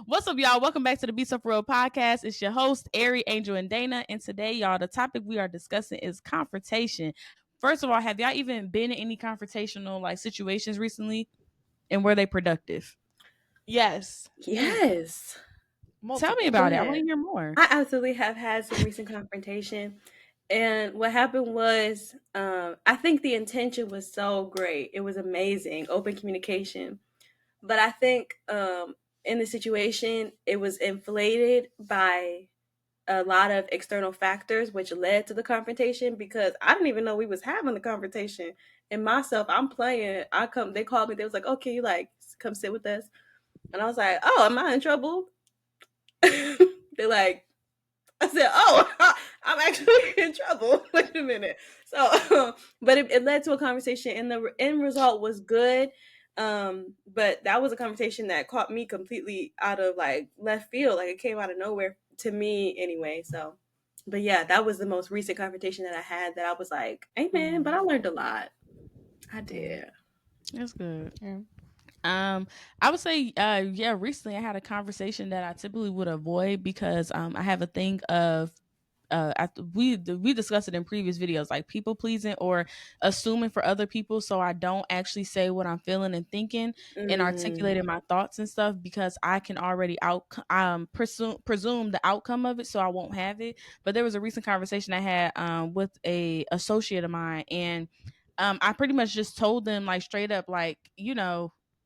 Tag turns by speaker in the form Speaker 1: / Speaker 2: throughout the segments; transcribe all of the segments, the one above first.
Speaker 1: What's up, y'all? Welcome back to the BSFR podcast. It's your host, Ari, Angel, and Dana. And today, y'all, the topic we are discussing is confrontation. First of all, have y'all even been in any confrontational situations recently, and were they productive?
Speaker 2: Yes.
Speaker 3: Yes.
Speaker 1: Tell me
Speaker 2: Multiple.
Speaker 1: about it. I want to hear more.
Speaker 3: I absolutely have had some recent confrontation. And what happened was, I think the intention was so great. It was amazing, open communication. But I think in the situation, it was inflated by a lot of external factors, which led to the confrontation because I didn't even know we was having the confrontation. And myself, I'm playing. They called me. They was like, "Okay, you come sit with us." And I was like, "Oh, am I in trouble?" They're like, I said, "Oh, I'm actually in trouble." Wait a minute. So, but it led to a conversation, and the end result was good. But that was a conversation that caught me completely out of left field. Like it came out of nowhere to me anyway. So, but yeah, that was the most recent confrontation that I had. That I was like, "Amen." But I learned a lot. I did.
Speaker 1: That's good.
Speaker 2: Yeah.
Speaker 1: I would say, recently I had a conversation that I typically would avoid because I have a thing of we discussed it in previous videos, like people pleasing or assuming for other people, so I don't actually say what I'm feeling and thinking and
Speaker 3: Mm.
Speaker 1: articulating my thoughts and stuff because I can already presume the outcome of it, so I won't have it. But there was a recent conversation I had with a associate of mine, and I pretty much just told them like straight up, like,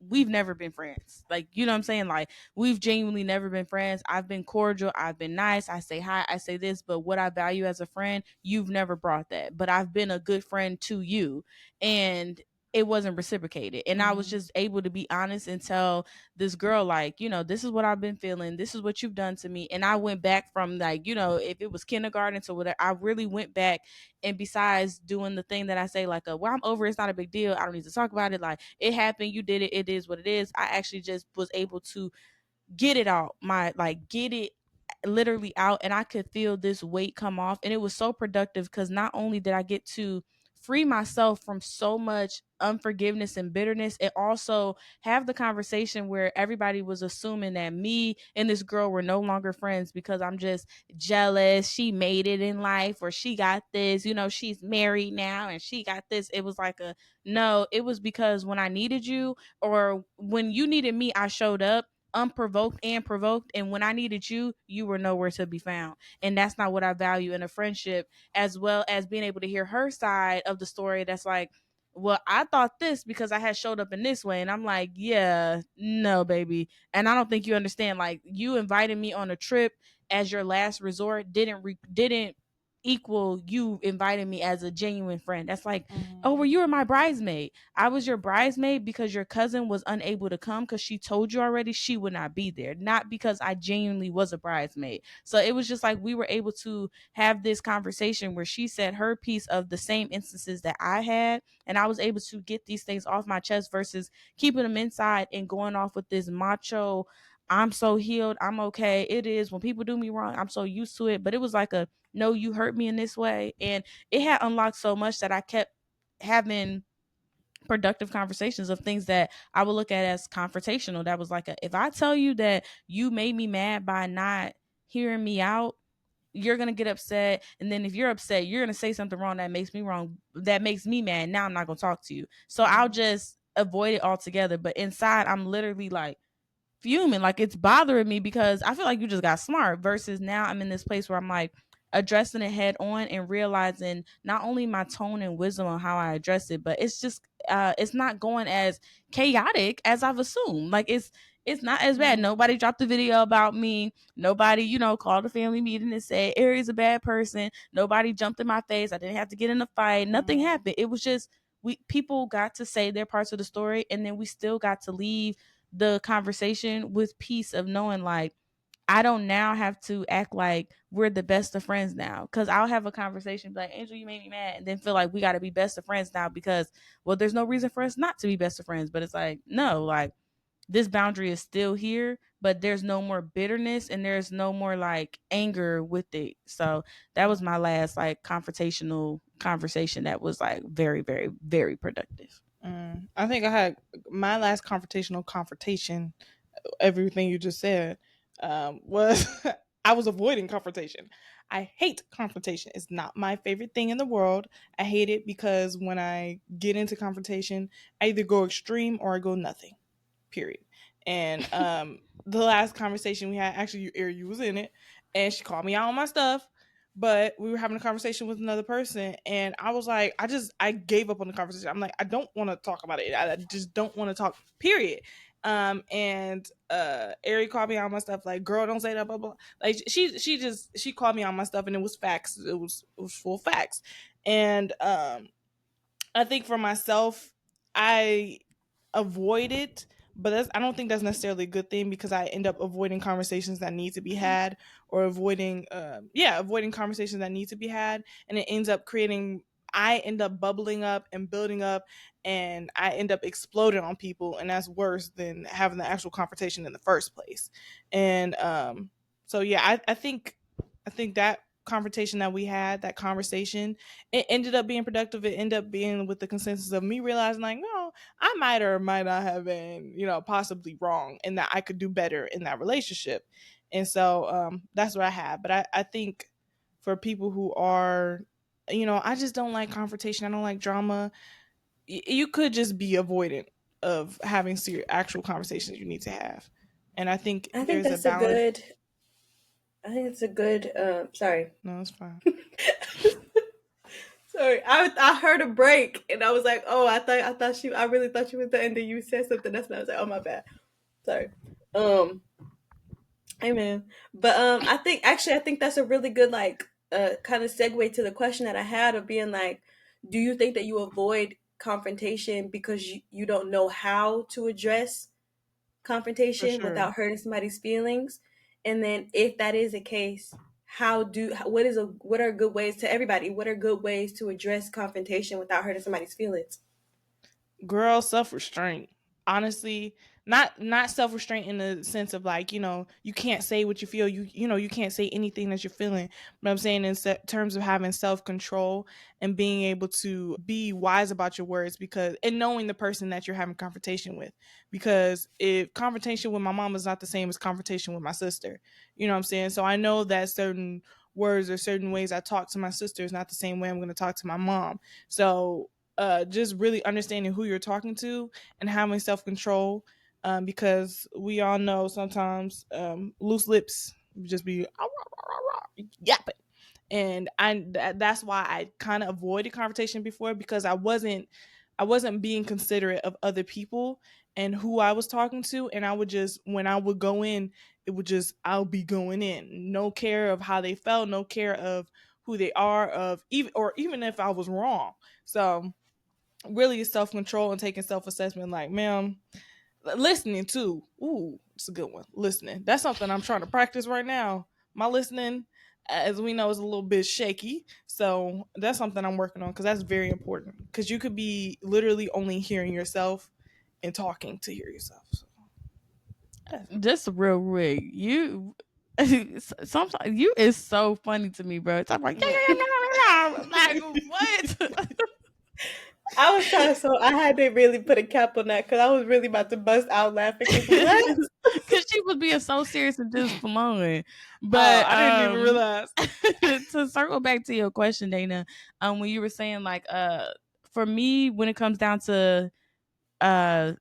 Speaker 1: we've never been friends. Like, you know what I'm saying? Like, we've genuinely never been friends. I've been cordial. I've been nice. I say hi. I say this. But what I value as a friend, you've never brought that. But I've been a good friend to you. And it wasn't reciprocated. And I was just able to be honest and tell this girl, like, this is what I've been feeling. This is what you've done to me. And I went back from, like, if it was kindergarten to whatever, I really went back. And besides doing the thing that I say, like, well, I'm over, it's not a big deal, I don't need to talk about it, like, it happened, you did it, it is what it is, I actually just was able to get it out, get it literally out, and I could feel this weight come off. And it was so productive because not only did I get to free myself from so much unforgiveness and bitterness, it also have the conversation where everybody was assuming that me and this girl were no longer friends because I'm just jealous, she made it in life, or she got this, she's married now and she got this. It was like no, it was because when I needed you, or when you needed me, I showed up unprovoked and provoked, and when I needed you, you were nowhere to be found. And that's not what I value in a friendship. As well as being able to hear her side of the story, that's like, well, I thought this because I had showed up in this way. And I'm like, yeah, no, baby. And I don't think you understand, like, you invited me on a trip as your last resort didn't equal you inviting me as a genuine friend. That's like, oh, well, you were my bridesmaid. I was your bridesmaid because your cousin was unable to come because she told you already she would not be there, not because I genuinely was a bridesmaid. So it was just like we were able to have this conversation where she said her piece of the same instances that I had, and I was able to get these things off my chest versus keeping them inside and going off with this macho, I'm so healed, I'm okay, it is when people do me wrong, I'm so used to it. But it was like a, no, you hurt me in this way. And it had unlocked so much that I kept having productive conversations of things that I would look at as confrontational. That was like, if I tell you that you made me mad by not hearing me out, you're gonna get upset, and then if you're upset, you're gonna say something wrong that makes me wrong, that makes me mad. Now I'm not gonna talk to you, so I'll just avoid it altogether. But inside, I'm literally like fuming, like it's bothering me because I feel like you just got smart. Versus now, I'm in this place where I'm like addressing it head on and realizing not only my tone and wisdom on how I address it, but it's not going as chaotic as I've assumed. Like it's not as bad. Nobody dropped a video about me. Nobody, called a family meeting and said Aries a bad person. Nobody jumped in my face. I didn't have to get in a fight. Nothing happened. It was just people got to say their parts of the story, and then we still got to leave the conversation with peace of knowing, like, I don't now have to act like we're the best of friends now. Cause I'll have a conversation like, Angel, you made me mad. And then feel like we got to be best of friends now because, well, there's no reason for us not to be best of friends. But it's like, no, like this boundary is still here, but there's no more bitterness and there's no more like anger with it. So that was my last like confrontational conversation that was like very, very, very productive.
Speaker 2: I think I had my last confrontation, everything you just said. was I was avoiding confrontation. I hate confrontation. It's not my favorite thing in the world. I hate it because when I get into confrontation, I either go extreme or I go nothing. Period. And the last conversation we had, actually, you was in it, and she called me out on my stuff. But we were having a conversation with another person, and I was like, I gave up on the conversation. I'm like, I don't want to talk about it. I just don't want to talk. Period. And Ari called me on my stuff, like, girl, don't say that, blah blah. Like, she called me on my stuff, and it was facts. It was full facts. And I think for myself, I avoid it, but I don't think that's necessarily a good thing because I end up avoiding conversations that need to be had, or avoiding conversations that need to be had, and it ends up creating. I end up bubbling up and building up, and I end up exploding on people, and that's worse than having the actual confrontation in the first place. And so yeah, I think that confrontation that we had, that conversation, it ended up being productive. It ended up being with the consensus of me realizing, like, no, I might or might not have been, possibly wrong, and that I could do better in that relationship. And so that's what I have. But I think for people who are, I just don't like confrontation. I don't like drama. You could just be avoidant of having actual conversations you need to have. And I think
Speaker 3: I think
Speaker 2: there's a
Speaker 3: that's a
Speaker 2: balance.
Speaker 3: good. I think it's a good. Sorry,
Speaker 2: No, it's fine.
Speaker 3: sorry. I heard a break and I was like, oh, I really thought she was the end. And you said something. That's when I was like, oh my bad. Sorry. Um. Amen. But I think that's a really good like kind of segue to the question that I had of being like, do you think that you avoid confrontation because you don't know how to address
Speaker 2: For
Speaker 3: confrontation
Speaker 2: sure.
Speaker 3: without hurting somebody's feelings? And then if that is the case, what are good ways to everybody? What are good ways to address confrontation without hurting somebody's feelings?
Speaker 2: Girl, self-restraint. Honestly, not self-restraint in the sense of, like, you can't say what you feel. You can't say anything that you're feeling. But I'm saying in terms of having self-control and being able to be wise about your words, because and knowing the person that you're having confrontation with. Because if confrontation with my mom is not the same as confrontation with my sister, you know what I'm saying? So I know that certain words or certain ways I talk to my sister is not the same way I'm going to talk to my mom. So just really understanding who you're talking to and having self control, because we all know sometimes loose lips just be yapping. And that's why I kind of avoided confrontation before, because I wasn't being considerate of other people and who I was talking to, and I would just, when I would go in, it would just, I'll be going in, no care of how they felt, no care of who they are, of even if I was wrong. So really self control and taking self assessment. Like, ma'am, listening too. Ooh, it's a good one. Listening. That's something I'm trying to practice right now. My listening, as we know, is a little bit shaky. So that's something I'm working on, because that's very important. Because you could be literally only hearing yourself and talking to hear yourself. So, yeah.
Speaker 1: Just real quick, you sometimes you is so funny to me, bro. Talk about yeah, yeah, yeah, yeah, yeah, yeah. Like what?
Speaker 3: I was trying so I had to really put a cap on that because I was really about to bust out laughing. Because what?
Speaker 1: Because she was being so serious and just flowing.
Speaker 2: Oh,
Speaker 1: But
Speaker 2: I didn't even realize.
Speaker 1: to circle back to your question, Dana, when you were saying like for me when it comes down to uh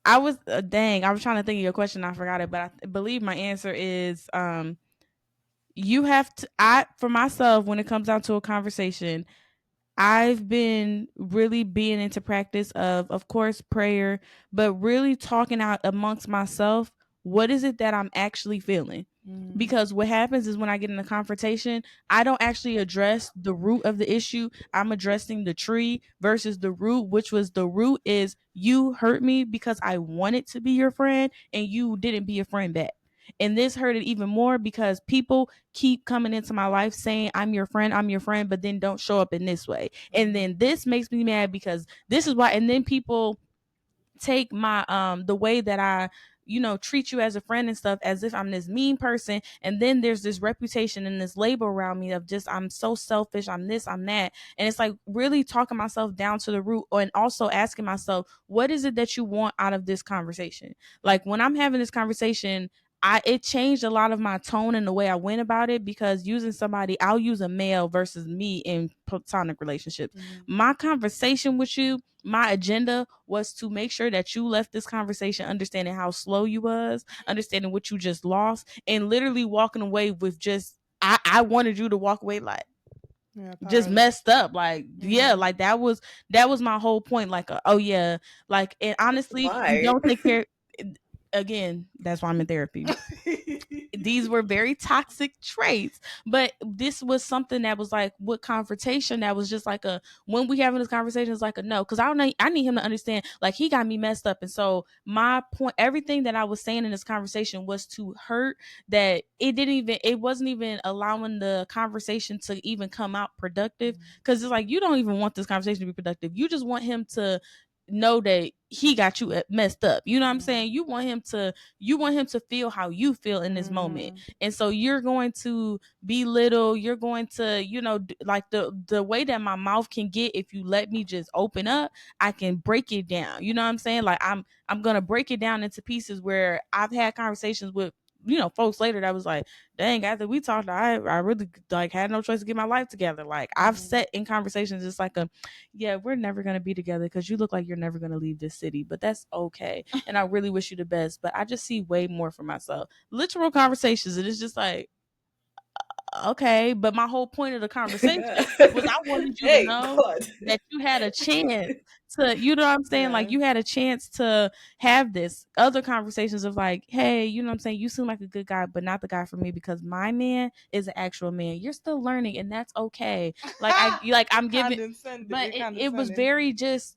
Speaker 1: I was dang, I was trying to think of your question, I forgot it, but I believe my answer is you have to I for myself when it comes down to a conversation, I've been really being into practice of course, prayer, but really talking out amongst myself. What is it that I'm actually feeling?
Speaker 2: Mm,
Speaker 1: Because what happens is when I get in a confrontation, I don't actually address the root of the issue. I'm addressing the tree versus the root, which was the root is you hurt me because I wanted to be your friend and you didn't be a friend back. And this hurt it even more because people keep coming into my life saying, I'm your friend, but then don't show up in this way. And
Speaker 2: mm,
Speaker 1: then this makes me mad because this is why. And then people take my the way that I treat you as a friend and stuff as if I'm this mean person, and then there's this reputation and this label around me of just I'm so selfish, I'm this, I'm that. And it's like really talking myself down to the root, and also asking myself what is it that you want out of this conversation. Like when I'm having this conversation, it changed a lot of my tone and the way I went about it, because using somebody, I'll use a male versus me in platonic relationships. My conversation with you, my agenda was to make sure that you left this conversation understanding how slow you was, understanding what you just lost, and literally walking away with just, I wanted you to walk away like just messed up, like yeah, like that was my whole point, like oh yeah, like, and honestly, you
Speaker 3: Why?
Speaker 1: don't take care. Again, that's why I'm in therapy. These were very toxic traits, but this was something that was like with confrontation, that was just like a, when we having this conversation, it's like a no, because I need him to understand, like, he got me messed up. And so my point, everything that I was saying in this conversation was to hurt, that it wasn't even allowing the conversation to even come out productive, because it's like, you don't even want this conversation to be productive, you just want him to know that he got you messed up. You know what I'm saying? You want him to feel how you feel in this moment. And so you're going to belittle, you're going to, like the way that my mouth can get, if you let me just open up, I can break it down. You know what I'm saying? Like I'm going to break it down into pieces, where I've had conversations with folks later that was like, dang, after we talked, I really like had no choice to get my life together. Like I've sat in conversations just like yeah, we're never going to be together because you look like you're never going to leave this city, but that's okay. And I really wish you the best, but I just see way more for myself. Literal conversations. And it's just like, okay. But my whole point of the conversation was I wanted you to
Speaker 3: Hey,
Speaker 1: know
Speaker 3: God.
Speaker 1: that you had a chance to, you know what I'm saying? Like, you had a chance to have this other conversations of like, hey, you know what I'm saying? You seem like a good guy, but not the guy for me, because my man is an actual man. You're still learning, and that's okay. Like I'm giving, but it was very just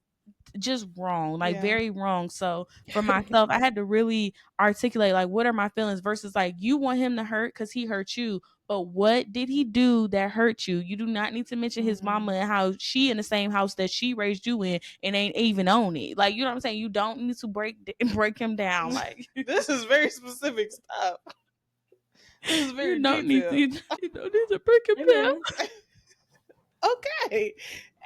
Speaker 1: wrong, like very wrong. So for myself, I had to really articulate, like, what are my feelings, versus like, you want him to hurt because he hurt you, but what did he do that hurt you? You do not need to mention his mama and how she in the same house that she raised you in and ain't even own it. Like, you know what I'm saying? You don't need to break him down. Like,
Speaker 2: this is very specific stuff. This is very
Speaker 1: you don't need
Speaker 2: detailed.
Speaker 1: to you don't need to break him
Speaker 3: Amen.
Speaker 1: down.
Speaker 2: Okay.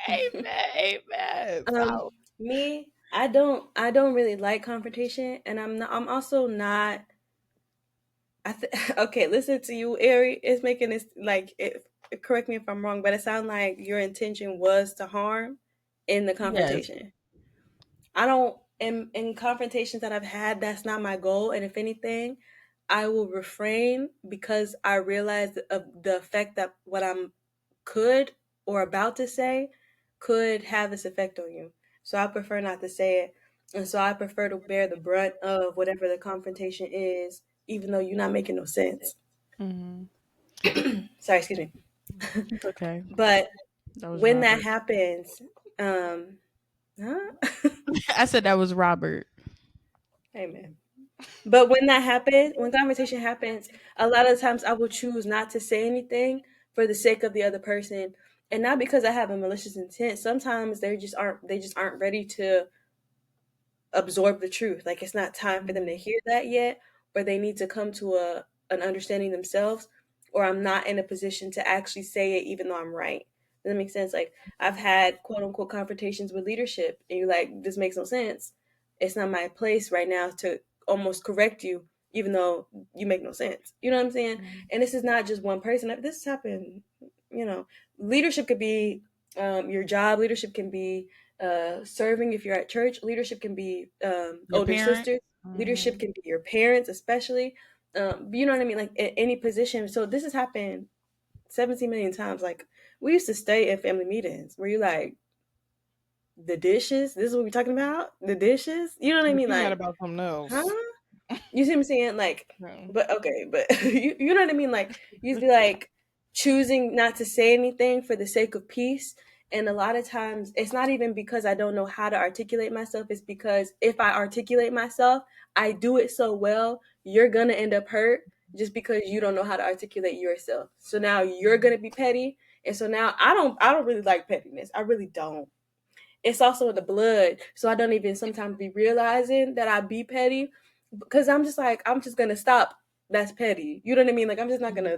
Speaker 2: Amen. So
Speaker 3: Me, I don't really like confrontation, and I'm also not. Okay, listen to you, Ari. It's making this like it. Correct me if I'm wrong, but it sounds like your intention was to harm in the
Speaker 1: Yes.
Speaker 3: confrontation. I don't in confrontations that I've had, that's not my goal. And if anything, I will refrain because I realize of the effect that what I'm could or about to say could have this effect on you. So I prefer not to say it. And so I prefer to bear the brunt of whatever the confrontation is, even though you're not making no sense. Sorry, excuse me.
Speaker 1: It's okay.
Speaker 3: But
Speaker 1: That was
Speaker 3: when that
Speaker 1: Robert.
Speaker 3: happens, huh?
Speaker 1: I said that was Robert.
Speaker 3: Amen. But when that happens, when conversation happens, a lot of times I will choose not to say anything for the sake of the other person, and not because I have a malicious intent. Sometimes they just aren't ready to absorb the truth. Like it's not time for them to hear that yet, or they need to come to a an understanding themselves, or I'm not in a position to actually say it even though I'm right. Does that make sense? Like I've had quote unquote confrontations with leadership, and you're like, this makes no sense. It's not my place right now to almost correct you, even though you make no sense. You know what I'm saying? And this is not just one person. This has happened. You know, leadership could be your job. Leadership can be serving if you're at church. Leadership can be
Speaker 1: Your
Speaker 3: older
Speaker 1: parent.
Speaker 3: sisters. Leadership can be your parents, especially. You know what I mean? Like any position. So this has happened 17 million times. Like we used to stay in family meetings where you like the dishes. This is what we're talking about. The dishes. You know what I
Speaker 2: but
Speaker 3: mean?
Speaker 2: you mad
Speaker 3: Like,
Speaker 2: about something else.
Speaker 3: huh? You see what I'm saying? Like,
Speaker 2: No.
Speaker 3: but okay, but you know what I mean? Like, you'd be like choosing not to say anything for the sake of peace. And a lot of times it's not even because I don't know how to articulate myself. It's because if I articulate myself, I do it so well, you're gonna end up hurt just because you don't know how to articulate yourself. So now you're gonna be petty. And so now I don't really like pettiness. I really don't. It's also in the blood. So I don't even sometimes be realizing that I be petty because I'm just like, I'm just gonna stop. That's petty. You know what I mean? Like we're just not gonna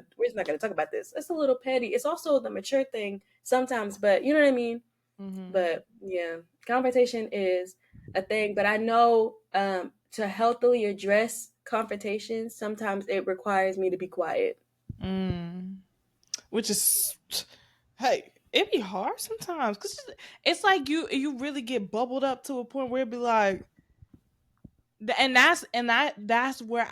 Speaker 3: talk about this. It's a little petty. It's also the mature thing sometimes, but you know what I mean? But yeah, confrontation is a thing. But I know to healthily address confrontations, sometimes it requires me to be quiet.
Speaker 2: Mm. Which is, hey, it be hard sometimes because it's like you really get bubbled up to a point where it be like, that's where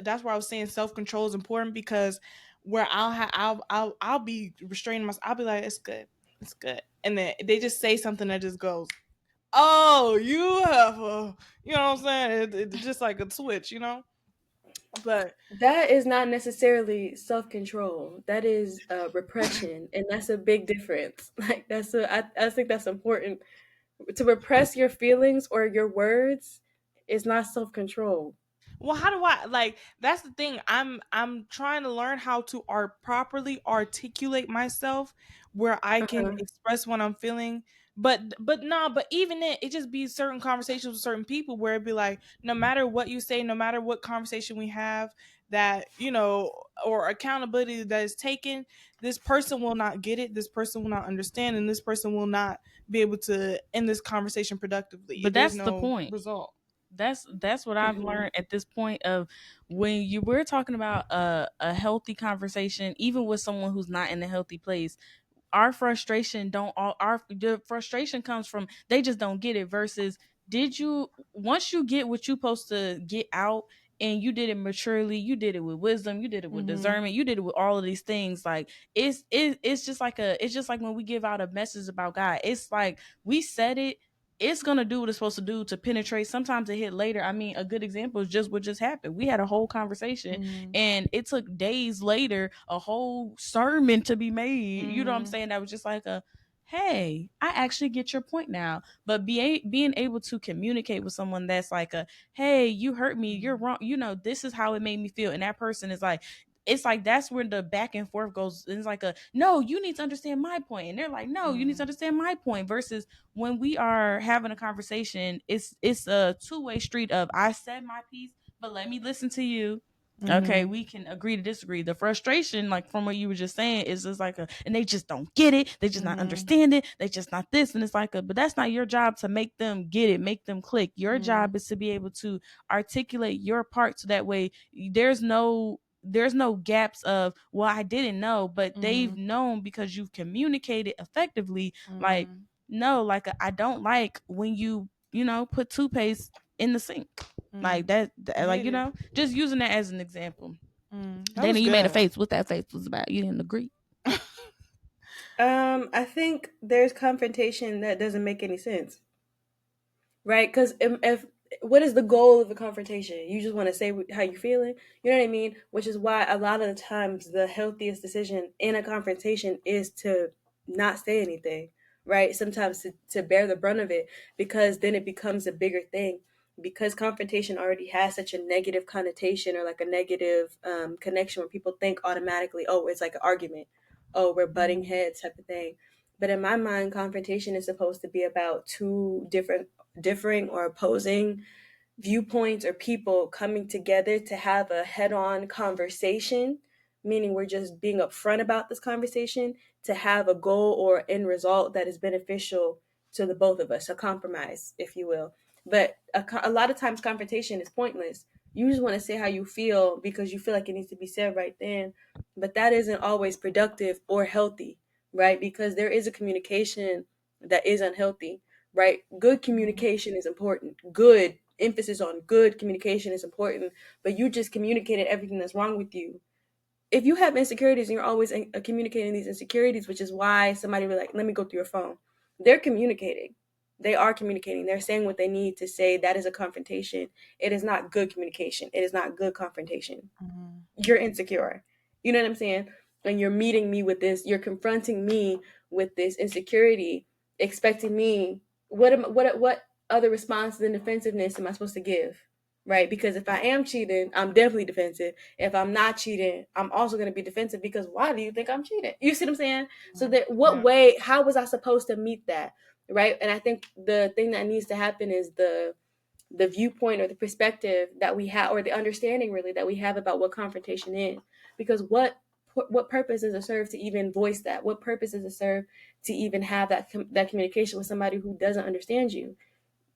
Speaker 2: that's where I was saying self control is important, because where I'll be restraining myself. I'll be like, it's good, and then they just say something that just goes, oh, you have a, you know what I'm saying? It's just like a switch, But
Speaker 3: That is not necessarily self-control. That is repression, and that's a big difference. Like I think that's important. To repress your feelings or your words is not self-control.
Speaker 2: well, how do I, like, that's the thing. I'm trying to learn how to properly articulate myself where I can
Speaker 3: Uh-huh.
Speaker 2: express what I'm feeling. But no, but even then, it just be certain conversations with certain people where it'd be like, no matter what you say, no matter what conversation we have, that, or accountability that is taken, this person will not get it, this person will not understand, and this person will not be able to end this conversation productively if
Speaker 1: But
Speaker 2: there's
Speaker 1: that's the
Speaker 2: no
Speaker 1: point.
Speaker 2: result.
Speaker 1: That's what I've
Speaker 3: Mhm.
Speaker 1: learned at this point of when you we're talking about a healthy conversation, even with someone who's not in a healthy place. Our frustration don't all our the frustration comes from they just don't get it versus did you once you get what you supposed to get out and you did it maturely, you did it with wisdom, you did it with
Speaker 2: Mm-hmm.
Speaker 1: discernment, you did it with all of these things. Like it's just like it's just like when we give out a message about God. It's like we said it, it's gonna do what it's supposed to do to penetrate. Sometimes it hit later. I mean, a good example is just what just happened. We had a whole conversation,
Speaker 2: Mm-hmm.
Speaker 1: and it took days later a whole sermon to be made. You know what I'm
Speaker 2: Mm-hmm.
Speaker 1: saying? That was just like a, hey, I actually get your point now. But being able to communicate with someone that's like a, hey, you hurt me, you're wrong. You know, this is how it made me feel, and that person is like, it's like that's where the back and forth goes. It's like a, no, you need to understand my point, and they're like, no, you need to understand my point. Versus when we are having a conversation, it's a two-way street of I said my piece, but let me listen to you. Okay,
Speaker 2: Mm-hmm.
Speaker 1: we can agree to disagree. The frustration, like from what you were just saying, is just like a, and they just don't get it. They just not
Speaker 2: Mm-hmm.
Speaker 1: understand it. They just not this, and it's like a, but that's not your job to make them get it, make them click. Your
Speaker 2: Mm-hmm.
Speaker 1: job is to be able to articulate your part so that way there's no gaps of, well, I didn't know, but they've
Speaker 2: Mm-hmm.
Speaker 1: known because you've communicated effectively. Like,
Speaker 2: Mm-hmm.
Speaker 1: no, like I don't like when put toothpaste in the sink.
Speaker 2: Mm-hmm.
Speaker 1: Like that,
Speaker 2: I
Speaker 1: like
Speaker 2: hate it.
Speaker 1: just using that as an example.
Speaker 2: That
Speaker 1: Dana,
Speaker 2: was
Speaker 1: you made a
Speaker 2: good.
Speaker 1: face. What that face was about? You didn't agree.
Speaker 3: I think there's confrontation that doesn't make any sense, right? Because if what is the goal of a confrontation? You just want to say how you feeling, you know what I mean? Which is why a lot of the times the healthiest decision in a confrontation is to not say anything, right? Sometimes to bear the brunt of it, because then it becomes a bigger thing. Because confrontation already has such a negative connotation, or like a negative connection, where people think automatically, oh, it's like an argument, oh, we're butting
Speaker 2: Mm-hmm.
Speaker 3: heads type of thing. But in my mind, confrontation is supposed to be about two differing or opposing viewpoints or people coming together to have a head-on conversation, meaning we're just being upfront about this conversation, to have a goal or end result that is beneficial to the both of us, a compromise, if you will. But a lot of times confrontation is pointless. You just want to say how you feel because you feel like it needs to be said right then, but that isn't always productive or healthy, right? Because there is a communication that is unhealthy, right? Good communication is important. Good emphasis on good communication is important, but you just communicated everything that's wrong with you. If you have insecurities and you're always communicating these insecurities, which is why somebody will be like, let me go through your phone. They're communicating. They are communicating. They're saying what they need to say. That is a confrontation. It is not good communication. It is not good confrontation.
Speaker 2: Mm-hmm.
Speaker 3: You're insecure. You know what I'm saying? And you're meeting me with this, you're confronting me with this insecurity, expecting me, what other responses and defensiveness am I supposed to give? Right? Because if I am cheating, I'm definitely defensive. If I'm not cheating, I'm also going to be defensive, because why do you think I'm cheating? You see what I'm saying? So that what
Speaker 2: Yeah.
Speaker 3: way, how was I supposed to meet that? Right? And I think the thing that needs to happen is the viewpoint or the perspective that we have, or the understanding really that we have about what confrontation is. Because what purpose does it serve to even voice that? What purpose does it serve to even have that communication with somebody who doesn't understand you?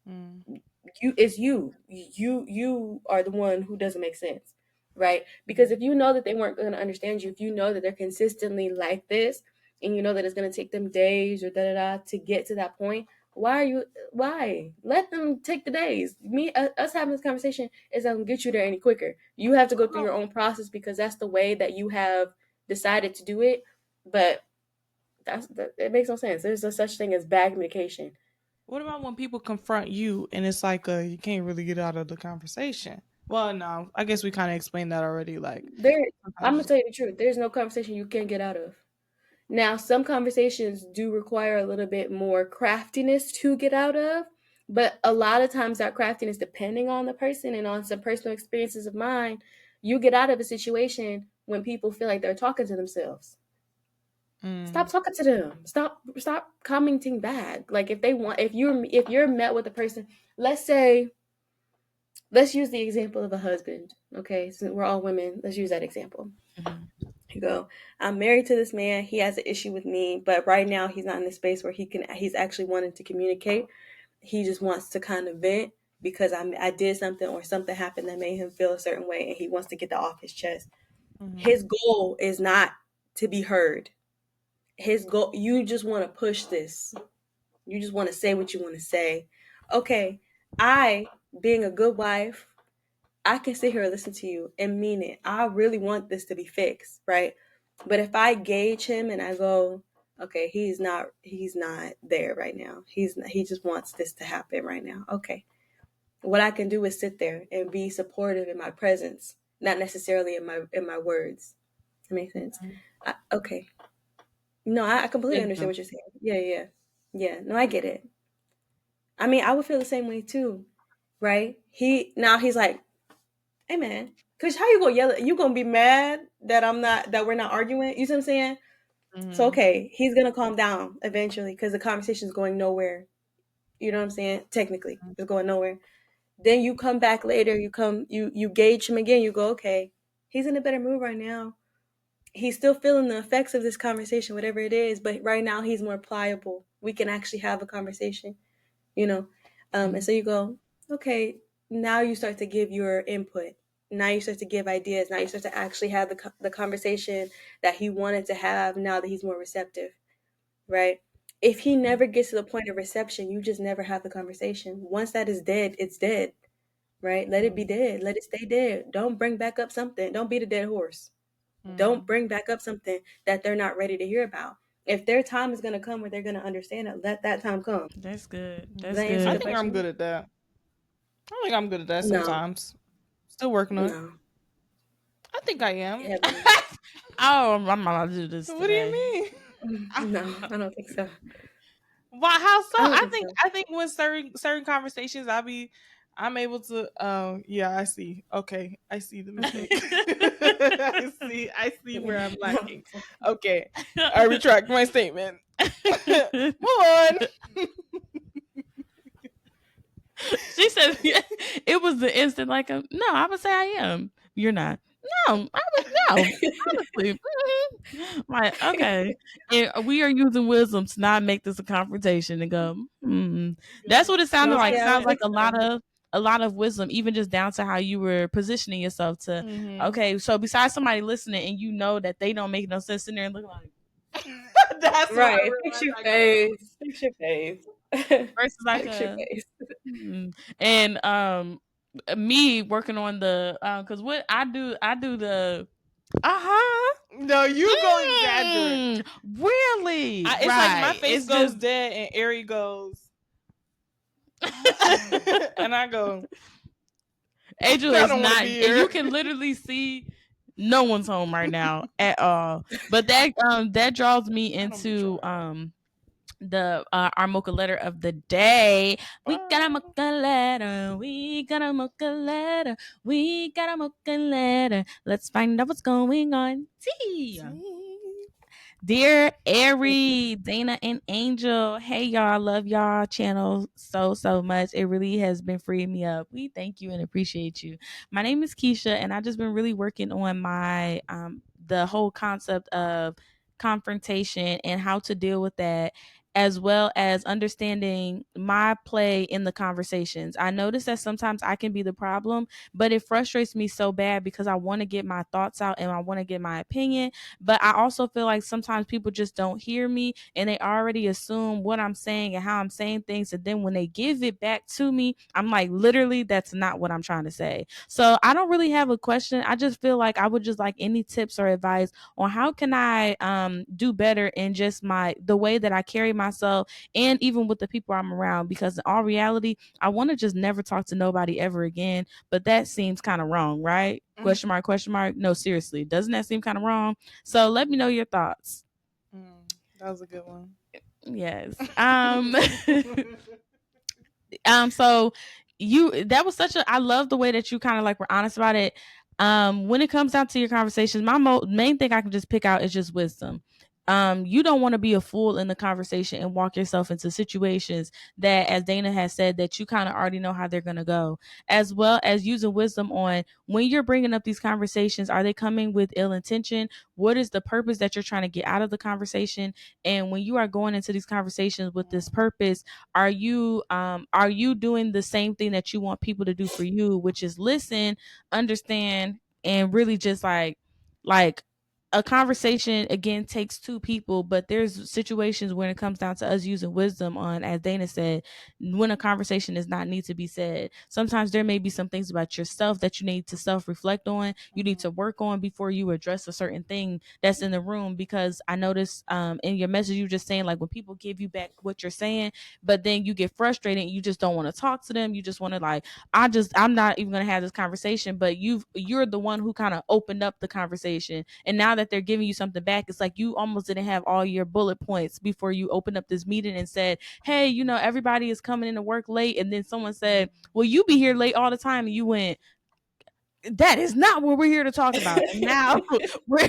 Speaker 2: Mm.
Speaker 3: it's you are the one who doesn't make sense, right? Because if you know that they weren't going to understand you, if you know that they're consistently like this, and you know that it's going to take them days or da da da to get to that point, why let them take the days? Us having this conversation is not going to get you there any quicker. You have to go through your own process because that's the way that you have decided to do it. But it makes no sense. There's no such thing as bad communication.
Speaker 2: What about when people confront you and it's like you can't really get out of the conversation? Well, no, I guess we kind of explained that already. Like
Speaker 3: I'm gonna
Speaker 2: sometimes,
Speaker 3: tell you the truth. There's no conversation you can't get out of. Now, some conversations do require a little bit more craftiness to get out of, but a lot of times that craftiness, depending on the person and on some personal experiences of mine, you get out of a situation when people feel like they're talking to themselves. Stop talking to them. Stop commenting back. Like if you're met with a person, let's say, let's use the example of a husband. Okay, since we're all women, let's use that example. You go, I'm married to this man. He has an issue with me, but right now he's not in the space where he's actually wanting to communicate. He just wants to kind of vent because I did something or something happened that made him feel a certain way, and he wants to get that off his chest. His goal is not to be heard. His goal, you just want to push this. You just want to say what you want to say. Okay, I, being a good wife, I can sit here and listen to you and mean it. I really want this to be fixed, right? But if I gauge him and I go, okay, he's not there right now. He just wants this to happen right now. Okay. What I can do is sit there and be supportive in my presence, not necessarily in my words. That makes sense. Okay. No, I completely understand what you're saying. Yeah. No, I get it. I mean, I would feel the same way too, right? He's like, hey man, cause how you gonna yell at you gonna be mad that we're not arguing? You see what I'm saying? So okay, he's gonna calm down eventually because the conversation's going nowhere. You know what I'm saying? Technically, it's going nowhere. Then you come back later, you gauge him again, you go, okay, he's in a better mood right now. He's still feeling the effects of this conversation, whatever it is, but right now he's more pliable. We can actually have a conversation, you know? And so you go, okay, now you start to give your input. Now you start to give ideas. Now you start to actually have the conversation that he wanted to have now that he's more receptive, right? If he never gets to the point of reception, you just never have the conversation. Once that is dead, it's dead, right? Let it be dead. Let it stay dead. Don't bring back up something. Don't beat a dead horse. Don't bring back up something that they're not ready to hear about. If their time is going to come where they're going to understand it, let that time come.
Speaker 1: That's good.
Speaker 3: Does
Speaker 1: That's
Speaker 3: that answer
Speaker 2: I
Speaker 3: the
Speaker 1: good.
Speaker 2: think I'm
Speaker 3: question?
Speaker 2: good at that. I think I'm good at that
Speaker 3: No,
Speaker 2: sometimes. Still working on it.
Speaker 3: no.
Speaker 2: I think I am.
Speaker 3: Heaven.
Speaker 1: Oh, I'm not gonna do this
Speaker 2: What do you
Speaker 1: today.
Speaker 2: mean?
Speaker 3: No, I don't think so.
Speaker 2: Why? How so?
Speaker 3: I don't
Speaker 2: I
Speaker 3: think
Speaker 2: think
Speaker 3: so.
Speaker 2: I think when certain conversations, I'm able to. Yeah, I see. Okay, I see the mistake. I see where I'm
Speaker 3: I don't
Speaker 2: lacking.
Speaker 3: think so.
Speaker 2: Okay, I retract my statement. Move on.
Speaker 1: She said it was the instant like no, I would say I am. You're not. No, I would no. Honestly. Like, okay. And we are using wisdom to not make this a confrontation and go, That's what it sounded
Speaker 3: No,
Speaker 1: like.
Speaker 3: see,
Speaker 1: It
Speaker 3: I don't
Speaker 1: sounds like
Speaker 3: think so.
Speaker 1: a lot of wisdom, even just down to how you were positioning yourself to
Speaker 2: Mm-hmm.
Speaker 1: okay, so besides somebody listening and you know that they don't make no sense in there and look like
Speaker 2: That's what I
Speaker 3: Right. Fix
Speaker 2: realized
Speaker 3: your
Speaker 2: I go through.
Speaker 3: face. Fix your face.
Speaker 1: versus like
Speaker 3: Fix your
Speaker 1: a
Speaker 3: face.
Speaker 1: and me working on the because what I do the uh-huh
Speaker 2: No, you go exaggerate.
Speaker 1: really
Speaker 2: It's like my
Speaker 1: right
Speaker 2: face
Speaker 1: it's
Speaker 2: goes
Speaker 1: just
Speaker 2: dead and Ari goes, and I go,
Speaker 1: Angel
Speaker 2: I
Speaker 1: is
Speaker 2: don't want to
Speaker 1: not
Speaker 2: be
Speaker 1: and you
Speaker 2: here.
Speaker 1: can literally see no one's home right now at all but that draws me
Speaker 2: I don't be trying.
Speaker 1: into the our mocha letter of the day. We got a mocha letter. We got a mocha letter. We got a mocha letter. Let's find out what's going on. Tea. Dear Ari, Dana, and Angel, hey y'all, love y'all channel so much. It really has been freeing me up. We thank you and appreciate you. My name is Keisha, and I just been really working on my the whole concept of confrontation and how to deal with that. as well as understanding my play in the conversations. I notice that sometimes I can be the problem, but it frustrates me so bad because I want to get my thoughts out and I want to get my opinion. But I also feel like sometimes people just don't hear me and they already assume what I'm saying and how I'm saying things. And then when they give it back to me, I'm like, literally, that's not what I'm trying to say. So I don't really have a question. I just feel like I would just like any tips or advice on how can I do better in just the way that I carry myself and even with the people I'm around, because in all reality, I want to just never talk to nobody ever again. But that seems kind of wrong, right? Question mark, question mark. No, seriously. Doesn't that seem kind of wrong? So let me know your thoughts.
Speaker 2: That was a good one.
Speaker 1: Yes. So that was such a, I love the way that you kind of like were honest about it. When it comes down to your conversations, my main thing I can just pick out is just wisdom. You don't want to be a fool in the conversation and walk yourself into situations that, as Dana has said, that you kind of already know how they're going to go, as well as using wisdom on when you're bringing up these conversations. Are they coming with ill intention? What is the purpose that you're trying to get out of the conversation? And when you are going into these conversations with this purpose, are you doing the same thing that you want people to do for you, which is listen, understand, and really just like a conversation again takes two people, but there's situations when it comes down to us using wisdom on, as Dana said, when a conversation does not need to be said. Sometimes there may be some things about yourself that you need to self-reflect on, you need to work on before you address a certain thing that's in the room. Because I noticed in your message, you just saying like when people give you back what you're saying, but then you get frustrated and you just don't want to talk to them. You just want to like, I'm not even gonna have this conversation. But you're the one who kind of opened up the conversation, and now that they're giving you something back, it's like you almost didn't have all your bullet points before you opened up this meeting and said, hey, everybody is coming into work late, and then someone said, well, you be here late all the time, and you went, that is not what we're here to talk about. And now we're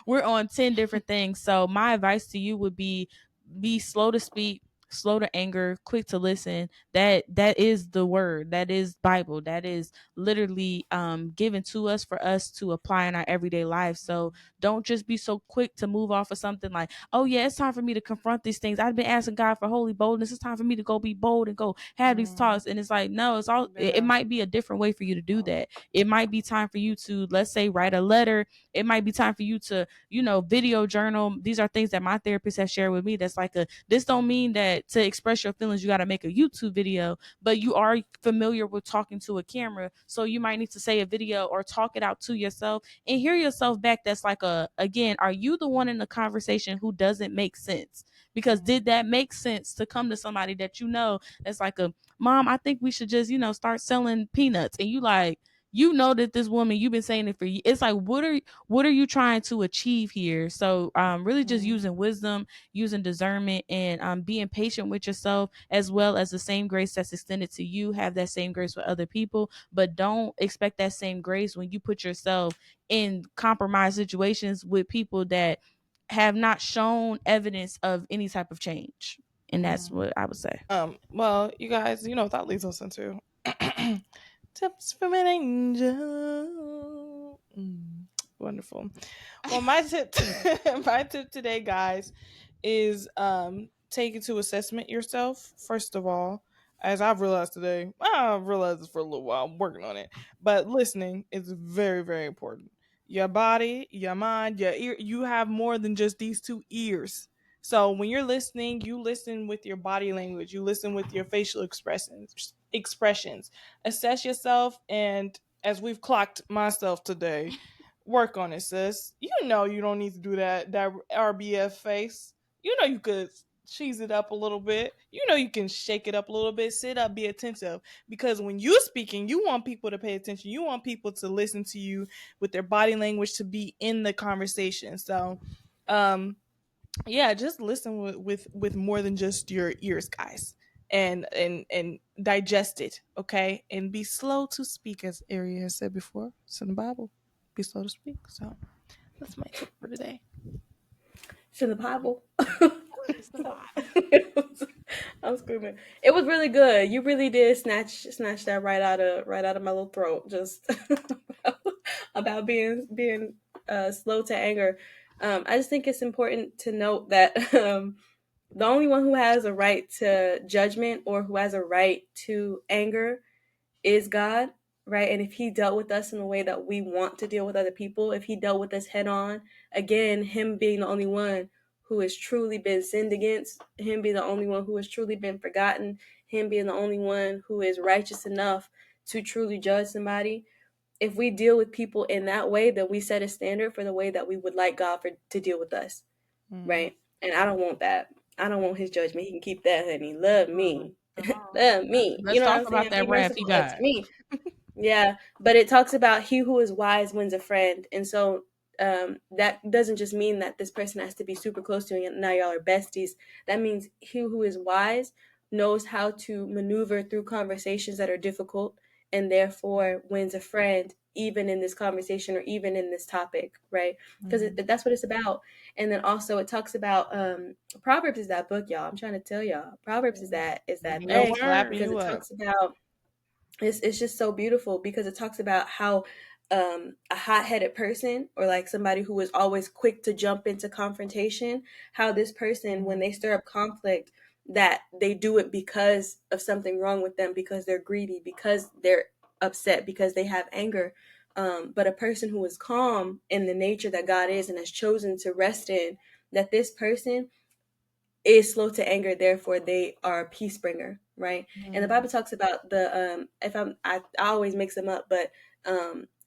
Speaker 1: we're on 10 different things. So my advice to you would be slow to speak, slow to anger, quick to listen. That is the word. That is Bible. That is literally given to us for us to apply in our everyday life. So don't just be so quick to move off of something like, oh yeah, it's time for me to confront these things. I've been asking God for holy boldness. It's time for me to go be bold and go have these talks. And it's like, no, it's all it might be a different way for you to do that. It might be time for you to, let's say, write a letter. It might be time for you to, video journal. These are things that my therapist has shared with me. That's like this don't mean that to express your feelings, you got to make a YouTube video, but you are familiar with talking to a camera. So you might need to say a video or talk it out to yourself and hear yourself back. That's like again, are you the one in the conversation who doesn't make sense? Because did that make sense to come to somebody that that's like a mom, I think we should just, start selling peanuts. And you like, that this woman, you've been saying it for years. It's like, what are you trying to achieve here? So really just using wisdom, using discernment, and being patient with yourself, as well as the same grace that's extended to you, have that same grace with other people. But don't expect that same grace when you put yourself in compromised situations with people that have not shown evidence of any type of change. And that's what I would say.
Speaker 2: Well, you guys, that leads us into tips from an angel. Wonderful. Well, my tip, my tip today, guys, is take it to assessment yourself. First of all, as I've realized today, I've realized this for a little while. I'm working on it, but listening is very, very important. Your body, your mind, your ear. You have more than just these two ears. So when you're listening, you listen with your body language. You listen with your facial expressions. Assess yourself, and as we've clocked myself today, work on it, sis. You don't need to do that RBF face. You could cheese it up a little bit. You can shake it up a little bit. Sit up, be attentive. Because when you're speaking, you want people to pay attention. You want people to listen to you with their body language, to be in the conversation. So, yeah, just listen with more than just your ears, guys. And digest it, okay? And be slow to speak, as Ari has said before. It's in the Bible. Be slow to speak. So that's my tip for today.
Speaker 3: It's in the Bible.
Speaker 1: It's the vibe.
Speaker 3: I'm screaming. It was really good. You really did snatch that right out of my little throat. Just about being slow to anger. I just think it's important to note that The only one who has a right to judgment or who has a right to anger is God, right? And if he dealt with us in the way that we want to deal with other people, if he dealt with us head on, again, him being the only one who has truly been sinned against, him being the only one who has truly been forgotten, him being the only one who is righteous enough to truly judge somebody. If we deal with people in that way, then we set a standard for the way that we would like God to deal with us,
Speaker 2: Mm.
Speaker 3: right? And I don't want that. I don't want his judgment. He can keep that, honey. Love me.
Speaker 1: Oh,
Speaker 3: Love me. You
Speaker 1: let's
Speaker 3: know what
Speaker 1: talk
Speaker 3: I'm
Speaker 1: about
Speaker 3: saying? Be
Speaker 1: that wrath he
Speaker 3: merciful unto
Speaker 1: got.
Speaker 3: me. Yeah, but it talks about he who is wise wins a friend, and so that doesn't just mean that this person has to be super close to you and now y'all are besties. That means he who is wise knows how to maneuver through conversations that are difficult, and therefore wins a friend even in this conversation or even in this topic, right? Because
Speaker 2: Mm.
Speaker 3: that's what it's about. And then also it talks about Proverbs is that book, y'all. I'm trying to tell y'all, Proverbs is that
Speaker 1: Your
Speaker 2: Yep,
Speaker 3: thing
Speaker 2: slapping
Speaker 3: because
Speaker 1: word.
Speaker 2: you
Speaker 3: it
Speaker 2: up.
Speaker 3: talks about it's just so beautiful because it talks about how a hot-headed person or like somebody who is always quick to jump into confrontation, how this person when
Speaker 2: Mm.
Speaker 3: they stir up conflict, that they do it because of something wrong with them, because they're greedy, because they're upset, because they have anger. But a person who is calm in the nature that God is and has chosen to rest in, that this person is slow to anger, therefore they are a peace bringer, right? And the
Speaker 2: Mm.
Speaker 3: Bible talks about the if I always mix them up, but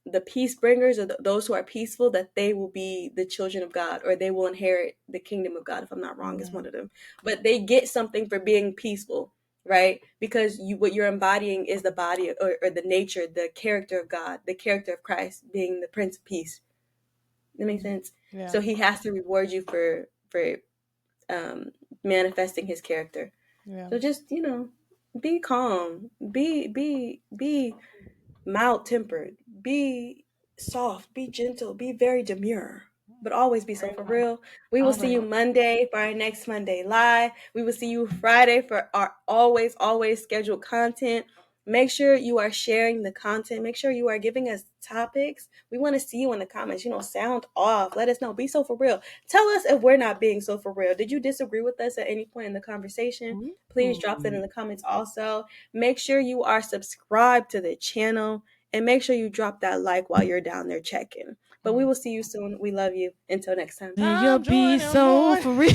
Speaker 3: the peace bringers or those who are peaceful, that they will be the children of God, or they will inherit the kingdom of God. If I'm not wrong, is
Speaker 2: Mm.
Speaker 3: one of them. But they get something for being peaceful, right? Because what you're embodying is the body or the nature, the character of God, the character of Christ, being the Prince of Peace. That makes sense.
Speaker 2: Yeah.
Speaker 3: So He has to reward you for um, manifesting his character.
Speaker 2: Yeah.
Speaker 3: So just be calm, be mild tempered, be soft, be gentle, be very demure, but always be so for real. We will
Speaker 2: All
Speaker 3: see you
Speaker 2: right.
Speaker 3: Monday for our next Monday live. We will see you Friday for our always scheduled content. Make sure you are sharing the content. Make sure you are giving us topics. We want to see you in the comments. Sound off. Let us know. Be so for real. Tell us if we're not being so for real. Did you disagree with us at any point in the conversation? Please drop that in the comments also. Make sure you are subscribed to the channel and make sure you drop that like while you're down there checking. But we
Speaker 2: Mm.
Speaker 3: will see you soon. We love you. Until next time.
Speaker 1: Then you'll
Speaker 2: I'm
Speaker 1: be
Speaker 2: joining
Speaker 1: so
Speaker 2: more.
Speaker 1: for real.